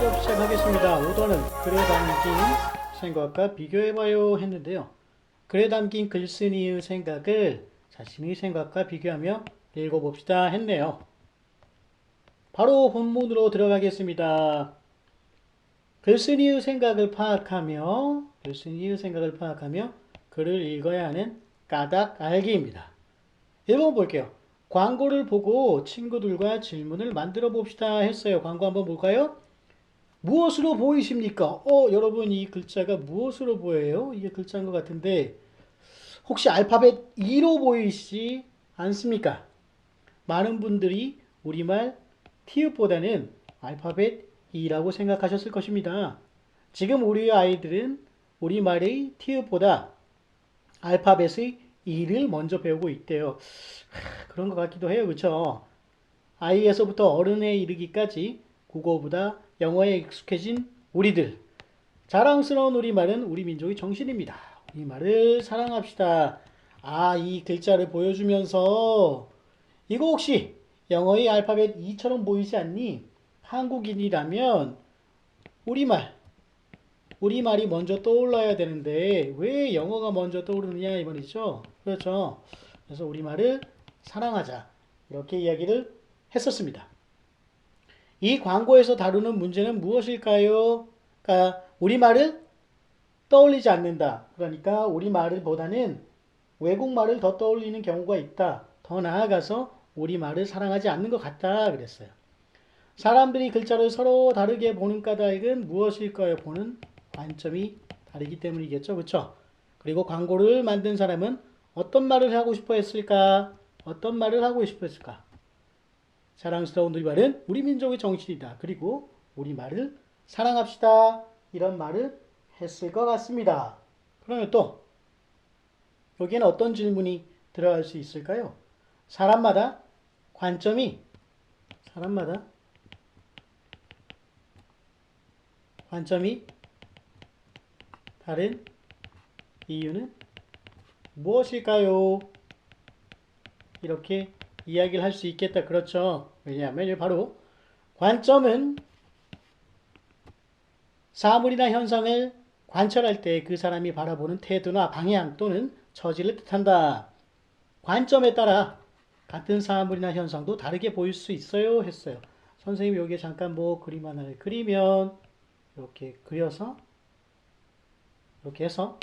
수업 시작하겠습니다. 오더는 글에 담긴 생각과 비교해봐요 했는데요. 글에 담긴 글쓴이의 생각을 자신의 생각과 비교하며 읽어봅시다 했네요. 바로 본문으로 들어가겠습니다. 글쓴이의 생각을 파악하며 글을 읽어야 하는 까닭 알기입니다. 1번 볼게요. 광고를 보고 친구들과 질문을 만들어 봅시다 했어요. 광고 한번 볼까요? 무엇으로 보이십니까? 여러분 이 글자가 무엇으로 보여요? 이게 글자인 것 같은데 혹시 알파벳 E로 보이시지 않습니까? 많은 분들이 우리말 티읕보다는 알파벳 E라고 생각하셨을 것입니다. 지금 우리 아이들은 우리말의 티읕보다 알파벳의 E를 먼저 배우고 있대요. 그런 것 같기도 해요. 그렇죠? 아이에서부터 어른에 이르기까지 국어보다 영어에 익숙해진 우리들. 자랑스러운 우리말은 우리 민족의 정신입니다. 우리말을 사랑합시다. 이 글자를 보여주면서 이거 혹시 영어의 알파벳 E처럼 보이지 않니? 한국인이라면 우리말이 먼저 떠올라야 되는데 왜 영어가 먼저 떠오르느냐 이 말이죠. 그렇죠. 그래서 우리말을 사랑하자. 이렇게 이야기를 했었습니다. 이 광고에서 다루는 문제는 무엇일까요? 그러니까 우리말을 떠올리지 않는다. 그러니까 우리말보다는 외국말을 더 떠올리는 경우가 있다. 더 나아가서 우리말을 사랑하지 않는 것 같다. 그랬어요. 사람들이 글자를 서로 다르게 보는 까닭은 무엇일까요? 보는 관점이 다르기 때문이겠죠. 그렇죠? 그리고 광고를 만든 사람은 어떤 말을 하고 싶어 했을까? 자랑스러운 우리말은 우리 민족의 정신이다. 그리고 우리말을 사랑합시다. 이런 말을 했을 것 같습니다. 그러면 또 여기에는 어떤 질문이 들어갈 수 있을까요? 사람마다 관점이 다른 이유는 무엇일까요? 이렇게 이야기를 할 수 있겠다. 그렇죠? 왜냐하면 바로 관점은 사물이나 현상을 관찰할 때 그 사람이 바라보는 태도나 방향 또는 처지를 뜻한다. 관점에 따라 같은 사물이나 현상도 다르게 보일 수 있어요 했어요. 선생님이 여기에 잠깐 그림 하나를 그리면 이렇게 그려서 이렇게 해서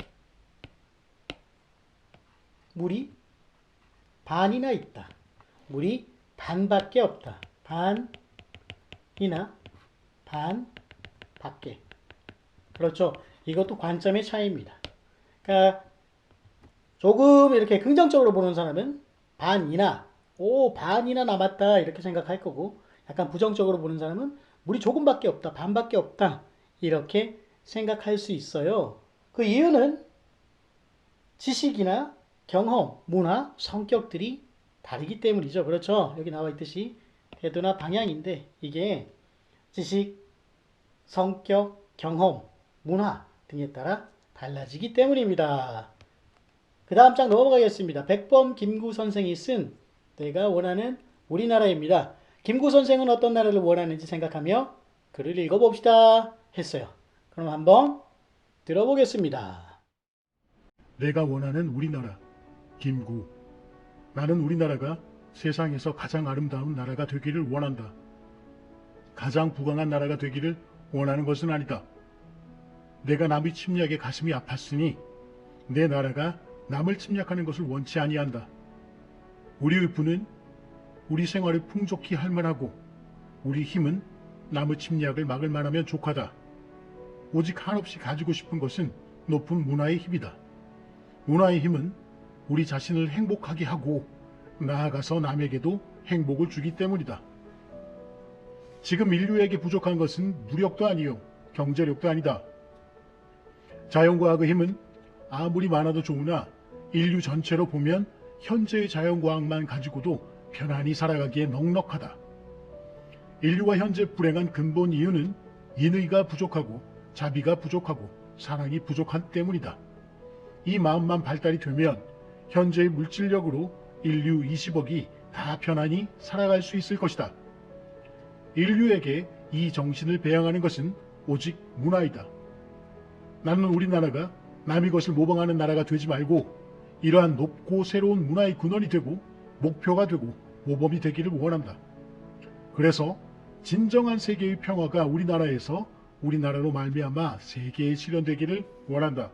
물이 반이나 있다. 물이 반밖에 없다. 반이나 반밖에. 그렇죠. 이것도 관점의 차이입니다. 그러니까 조금 이렇게 긍정적으로 보는 사람은 반이나 남았다 이렇게 생각할 거고 약간 부정적으로 보는 사람은 물이 조금밖에 없다. 반밖에 없다. 이렇게 생각할 수 있어요. 그 이유는 지식이나 경험, 문화, 성격들이 다르기 때문이죠. 그렇죠? 여기 나와 있듯이 태도나 방향인데 이게 지식, 성격, 경험, 문화 등에 따라 달라지기 때문입니다. 그 다음 장 넘어가겠습니다. 백범 김구 선생이 쓴 내가 원하는 우리나라입니다. 김구 선생은 어떤 나라를 원하는지 생각하며 글을 읽어봅시다 했어요. 그럼 한번 들어보겠습니다. 내가 원하는 우리나라, 김구. 나는 우리나라가 세상에서 가장 아름다운 나라가 되기를 원한다. 가장 부강한 나라가 되기를 원하는 것은 아니다. 내가 남의 침략에 가슴이 아팠으니 내 나라가 남을 침략하는 것을 원치 아니한다. 우리의 부는 우리 생활을 풍족히 할 만하고 우리 힘은 남의 침략을 막을 만하면 족하다. 오직 한없이 가지고 싶은 것은 높은 문화의 힘이다. 문화의 힘은 우리 자신을 행복하게 하고 나아가서 남에게도 행복을 주기 때문이다. 지금 인류에게 부족한 것은 무력도 아니요 경제력도 아니다. 자연과학의 힘은 아무리 많아도 좋으나 인류 전체로 보면 현재의 자연과학만 가지고도 편안히 살아가기에 넉넉하다. 인류가 현재 불행한 근본 이유는 인의가 부족하고 자비가 부족하고 사랑이 부족한 때문이다. 이 마음만 발달이 되면 현재의 물질력으로 인류 20억이 다 편안히 살아갈 수 있을 것이다. 인류에게 이 정신을 배양하는 것은 오직 문화이다. 나는 우리나라가 남의 것을 모방하는 나라가 되지 말고 이러한 높고 새로운 문화의 근원이 되고 목표가 되고 모범이 되기를 원한다. 그래서 진정한 세계의 평화가 우리나라에서 우리나라로 말미암아 세계에 실현되기를 원한다.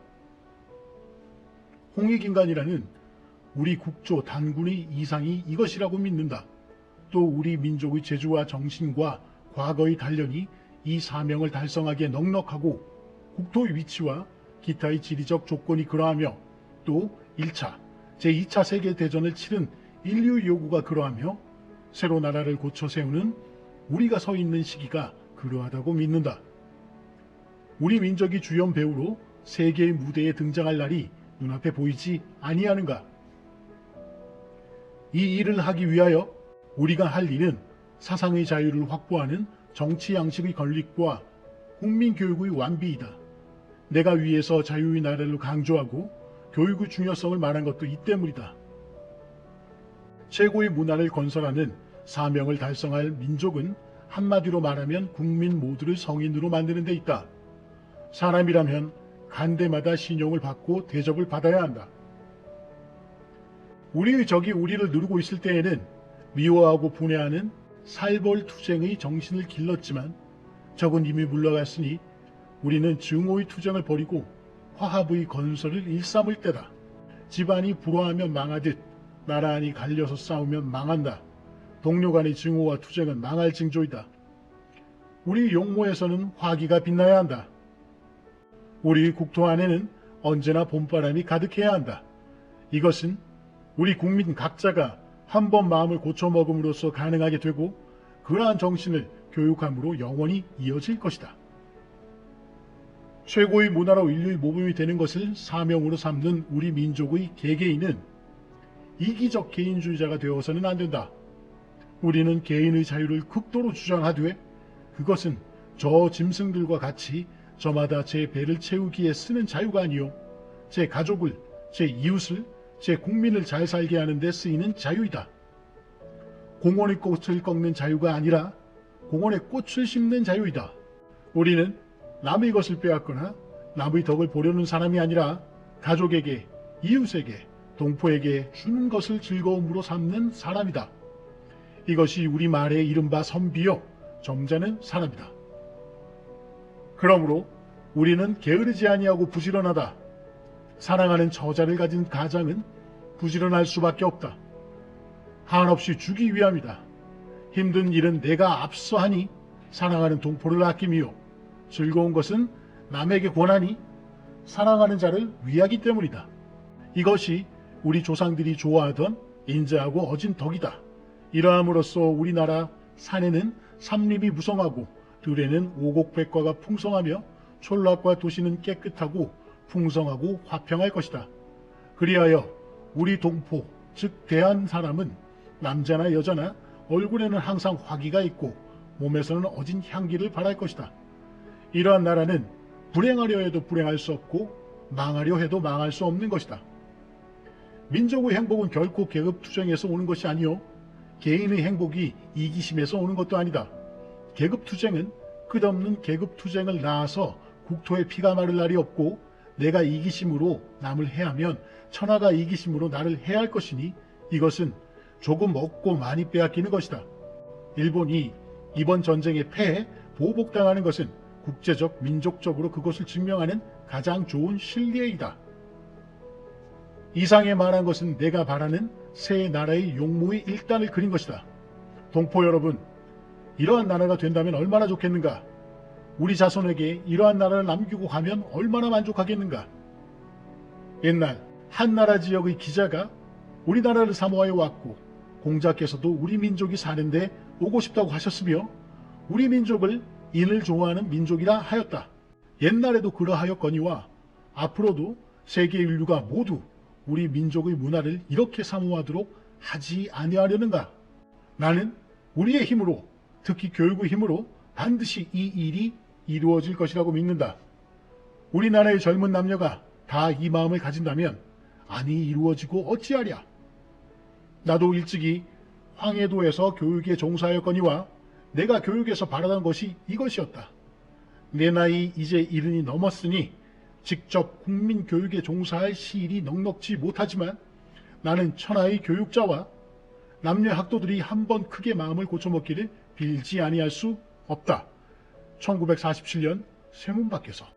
홍익인간이라는 우리 국조 단군의 이상이 이것이라고 믿는다. 또 우리 민족의 재주와 정신과 과거의 단련이 이 사명을 달성하기에 넉넉하고 국토의 위치와 기타의 지리적 조건이 그러하며 또 1차, 제2차 세계대전을 치른 인류의 요구가 그러하며 새로 나라를 고쳐 세우는 우리가 서 있는 시기가 그러하다고 믿는다. 우리 민족이 주연 배우로 세계의 무대에 등장할 날이 눈앞에 보이지 아니하는가? 이 일을 하기 위하여 우리가 할 일은 사상의 자유를 확보하는 정치 양식의 건립과 국민교육의 완비이다. 내가 위에서 자유의 나라를 강조하고 교육의 중요성을 말한 것도 이 때문이다. 최고의 문화를 건설하는 사명을 달성할 민족은 한마디로 말하면 국민 모두를 성인으로 만드는 데 있다. 사람이라면 간대마다 신용을 받고 대접을 받아야 한다. 우리의 적이 우리를 누르고 있을 때에는 미워하고 분해하는 살벌투쟁의 정신을 길렀지만 적은 이미 물러갔으니 우리는 증오의 투쟁을 벌이고 화합의 건설을 일삼을 때다. 집안이 불화하면 망하듯 나란히 갈려서 싸우면 망한다. 동료 간의 증오와 투쟁은 망할 징조이다. 우리 용모에서는 화기가 빛나야 한다. 우리 국토 안에는 언제나 봄바람이 가득해야 한다. 이것은 우리 국민 각자가 한 번 마음을 고쳐먹음으로써 가능하게 되고 그러한 정신을 교육함으로 영원히 이어질 것이다. 최고의 문화로 인류의 모범이 되는 것을 사명으로 삼는 우리 민족의 개개인은 이기적 개인주의자가 되어서는 안 된다. 우리는 개인의 자유를 극도로 주장하되 그것은 저 짐승들과 같이 저마다 제 배를 채우기에 쓰는 자유가 아니요 제 가족을, 제 이웃을, 제 국민을 잘 살게 하는 데 쓰이는 자유이다. 공원의 꽃을 꺾는 자유가 아니라 공원에 꽃을 심는 자유이다. 우리는 남의 것을 빼앗거나 남의 덕을 보려는 사람이 아니라 가족에게, 이웃에게, 동포에게 주는 것을 즐거움으로 삼는 사람이다. 이것이 우리말의 이른바 선비요 점잖은 사람이다. 그러므로 우리는 게으르지 아니하고 부지런하다. 사랑하는 처자를 가진 가장은 부지런할 수밖에 없다. 한없이 주기 위함이다. 힘든 일은 내가 앞서 하니 사랑하는 동포를 아낌이요 즐거운 것은 남에게 권하니 사랑하는 자를 위하기 때문이다. 이것이 우리 조상들이 좋아하던 인자하고 어진 덕이다. 이러함으로써 우리나라 산에는 삼립이 무성하고 들에는 오곡백과가 풍성하며 촌락과 도시는 깨끗하고 풍성하고 화평할 것이다. 그리하여 우리 동포 즉 대한 사람은 남자나 여자나 얼굴에는 항상 화기가 있고 몸에서는 어진 향기를 발할 것이다. 이러한 나라는 불행하려 해도 불행할 수 없고 망하려 해도 망할 수 없는 것이다. 민족의 행복은 결코 계급투쟁에서 오는 것이 아니요 개인의 행복이 이기심에서 오는 것도 아니다. 계급투쟁은 끝없는 계급투쟁을 낳아서 국토에 피가 마를 날이 없고 내가 이기심으로 남을 해하면 천하가 이기심으로 나를 해할 것이니 이것은 조금 얻고 많이 빼앗기는 것이다. 일본이 이번 전쟁에 패해 보복당하는 것은 국제적 민족적으로 그것을 증명하는 가장 좋은 실례이다. 이상에 말한 것은 내가 바라는 새 나라의 용모의 일단을 그린 것이다. 동포 여러분, 이러한 나라가 된다면 얼마나 좋겠는가? 우리 자손에게 이러한 나라를 남기고 가면 얼마나 만족하겠는가? 옛날 한 나라 지역의 기자가 우리나라를 사모하여 왔고 공자께서도 우리 민족이 사는데 오고 싶다고 하셨으며 우리 민족을 인을 좋아하는 민족이라 하였다. 옛날에도 그러하였거니와 앞으로도 세계 인류가 모두 우리 민족의 문화를 이렇게 사모하도록 하지 아니하려는가? 나는 우리의 힘으로 특히 교육의 힘으로 반드시 이 일이 이루어질 것이라고 믿는다. 우리나라의 젊은 남녀가 다 이 마음을 가진다면 아니 이루어지고 어찌하랴. 나도 일찍이 황해도에서 교육에 종사하였거니와 내가 교육에서 바라던 것이 이것이었다. 내 나이 이제 70이 넘었으니 직접 국민교육에 종사할 시일이 넉넉지 못하지만 나는 천하의 교육자와 남녀 학도들이 한번 크게 마음을 고쳐먹기를 빌지 아니할 수 없다. 1947년 세문 밖에서.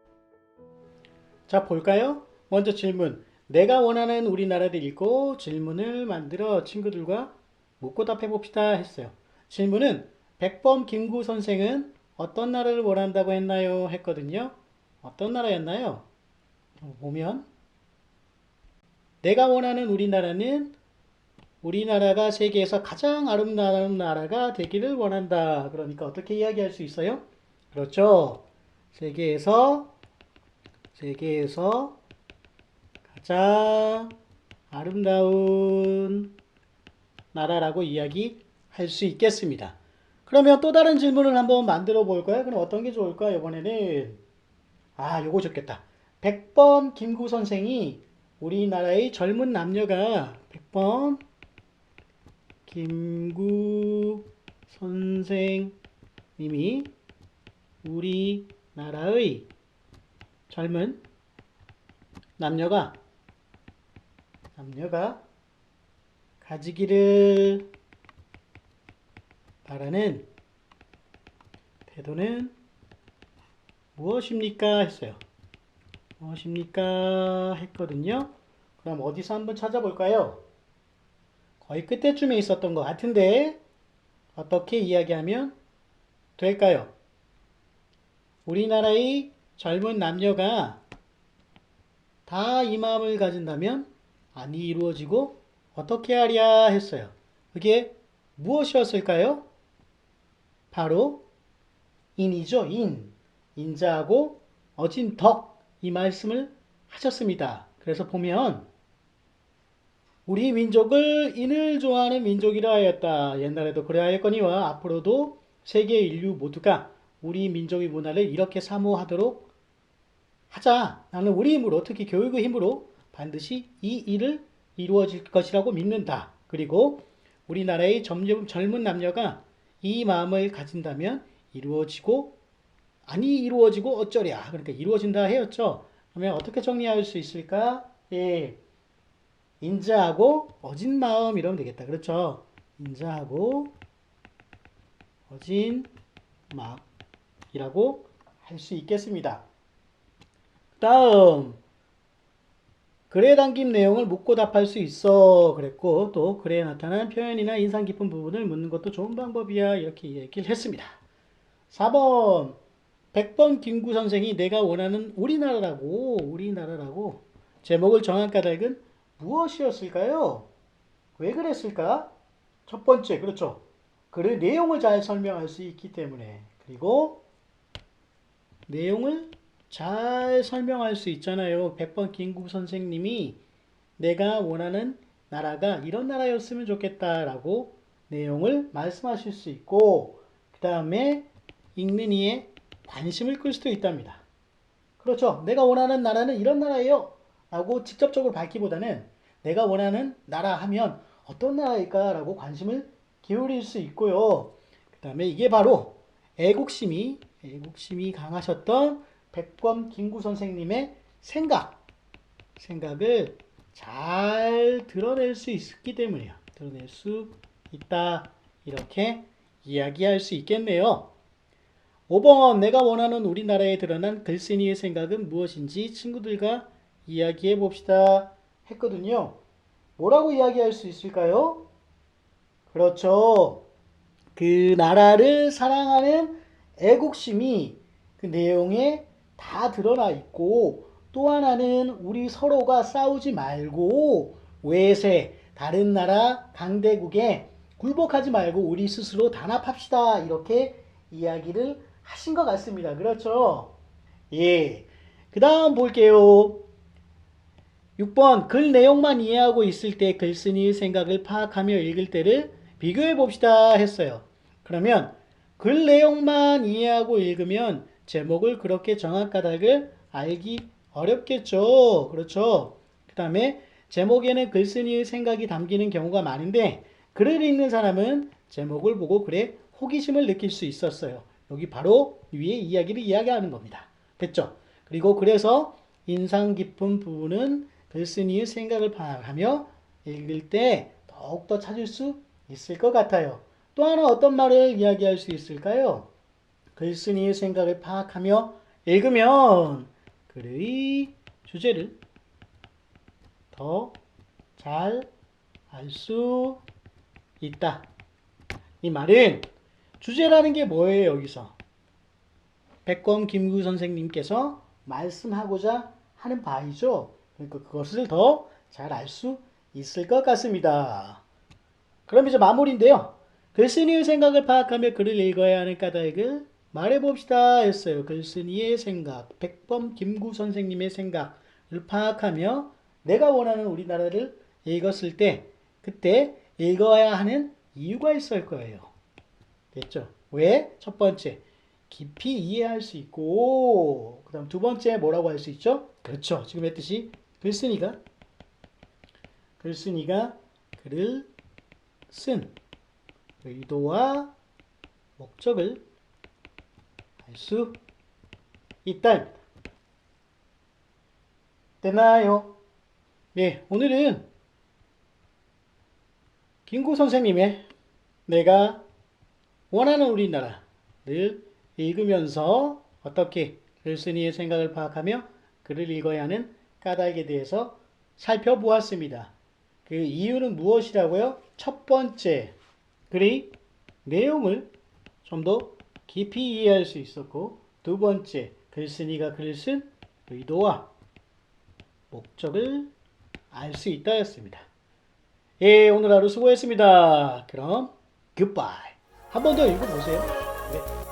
자, 볼까요? 먼저 질문. 내가 원하는 우리나라를 읽고 질문을 만들어 친구들과 묻고 답해 봅시다 했어요. 질문은 백범 김구 선생은 어떤 나라를 원한다고 했나요? 했거든요. 어떤 나라였나요? 보면 내가 원하는 우리나라는 우리나라가 세계에서 가장 아름다운 나라가 되기를 원한다. 그러니까 어떻게 이야기할 수 있어요? 그렇죠. 세계에서 가장 아름다운 나라라고 이야기할 수 있겠습니다. 그러면 또 다른 질문을 한번 만들어 볼까요? 그럼 어떤 게 좋을까? 이번에는 요거 좋겠다. 백범 김구 선생이 우리나라의 젊은 남녀가 백범 김구 선생님이 우리나라의 젊은 남녀가 가지기를 바라는 태도는 무엇입니까? 했어요. 무엇입니까? 했거든요. 그럼 어디서 한번 찾아볼까요? 거의 끝에쯤에 있었던 것 같은데 어떻게 이야기하면 될까요? 우리나라의 젊은 남녀가 다 이 마음을 가진다면 아니 이루어지고 어떻게 하랴 했어요. 그게 무엇이었을까요? 바로 인이죠. 인자하고 어진 덕 이 말씀을 하셨습니다. 그래서 보면 우리 민족을 인을 좋아하는 민족이라 하였다. 옛날에도 그래 하였거니와 앞으로도 세계 인류 모두가 우리 민족의 문화를 이렇게 사모하도록 하자. 나는 우리 힘으로 특히 교육의 힘으로 반드시 이 일을 이루어질 것이라고 믿는다. 그리고 우리나라의 젊은 남녀가 이 마음을 가진다면 이루어지고 아니 이루어지고 어쩌랴. 그러니까 이루어진다 해였죠. 그러면 어떻게 정리할 수 있을까? 예. 인자하고 어진 마음 이러면 되겠다. 그렇죠? 인자하고 어진 마음이라고 할 수 있겠습니다. 다음 글에 담긴 내용을 묻고 답할 수 있어 그랬고 또 글에 나타난 표현이나 인상 깊은 부분을 묻는 것도 좋은 방법이야 이렇게 얘기를 했습니다. 4번 백범 김구 선생이 내가 원하는 우리나라라고 제목을 정한 까닭은 무엇이었을까요? 왜 그랬을까? 첫 번째, 그렇죠. 글의 내용을 잘 설명할 수 있기 때문에. 그리고 내용을 잘 설명할 수 있잖아요. 백범 김구 선생님이 내가 원하는 나라가 이런 나라였으면 좋겠다라고 내용을 말씀하실 수 있고 그 다음에 읽는 이의 관심을 끌 수도 있답니다. 그렇죠. 내가 원하는 나라는 이런 나라예요. 라고 직접적으로 밝히보다는 내가 원하는 나라 하면 어떤 나라일까? 라고 관심을 기울일 수 있고요. 그 다음에 이게 바로 애국심이 강하셨던 백범 김구 선생님의 생각을 잘 드러낼 수 있기 때문이에요. 드러낼 수 있다. 이렇게 이야기할 수 있겠네요. 5번 내가 원하는 우리나라에 드러난 글쓴이의 생각은 무엇인지 친구들과 이야기해 봅시다 했거든요. 뭐라고 이야기할 수 있을까요? 그렇죠. 그 나라를 사랑하는 애국심이 그 내용에 다 드러나 있고 또 하나는 우리 서로가 싸우지 말고 외세, 다른 나라 강대국에 굴복하지 말고 우리 스스로 단합합시다. 이렇게 이야기를 하신 것 같습니다. 그렇죠? 예. 그 다음 볼게요. 6번 글 내용만 이해하고 있을 때 글쓴이의 생각을 파악하며 읽을 때를 비교해 봅시다 했어요. 그러면 글 내용만 이해하고 읽으면 제목을 그렇게 정한 까닭을 알기 어렵겠죠. 그렇죠? 그 다음에 제목에는 글쓴이의 생각이 담기는 경우가 많은데 글을 읽는 사람은 제목을 보고 그래 호기심을 느낄 수 있었어요. 여기 바로 위에 이야기를 이야기하는 겁니다. 됐죠? 그리고 그래서 인상 깊은 부분은 글쓴이의 생각을 파악하며 읽을 때 더욱더 찾을 수 있을 것 같아요. 또 하나 어떤 말을 이야기할 수 있을까요? 글쓴이의 생각을 파악하며 읽으면 글의 주제를 더 잘 알 수 있다. 이 말은 주제라는 게 뭐예요, 여기서? 백범 김구 선생님께서 말씀하고자 하는 바이죠. 그러니까 그것을 더 잘 알 수 있을 것 같습니다. 그럼 이제 마무리인데요. 글쓴이의 생각을 파악하며 글을 읽어야 하는 까닭을 말해봅시다 했어요. 글쓴이의 생각, 백범 김구 선생님의 생각을 파악하며 내가 원하는 우리나라를 읽었을 때 그때 읽어야 하는 이유가 있을 거예요. 됐죠? 왜? 첫 번째, 깊이 이해할 수 있고 그 다음 두 번째 뭐라고 할 수 있죠? 그렇죠. 지금 했듯이 글쓴이가 글을 쓴 의도와 목적을 알 수 있다. 됐나요? 네, 오늘은 김구 선생님의 내가 원하는 우리나라를 읽으면서 어떻게 글쓴이의 생각을 파악하며 글을 읽어야 하는 까닭에 대해서 살펴보았습니다. 그 이유는 무엇이라고요? 첫 번째, 글의 내용을 좀 더 깊이 이해할 수 있었고, 두 번째, 글쓴이가 글을 쓴 의도와 목적을 알 수 있다였습니다. 예, 오늘 하루 수고했습니다. 그럼 굿바이. 한 번 더 읽어보세요. 네.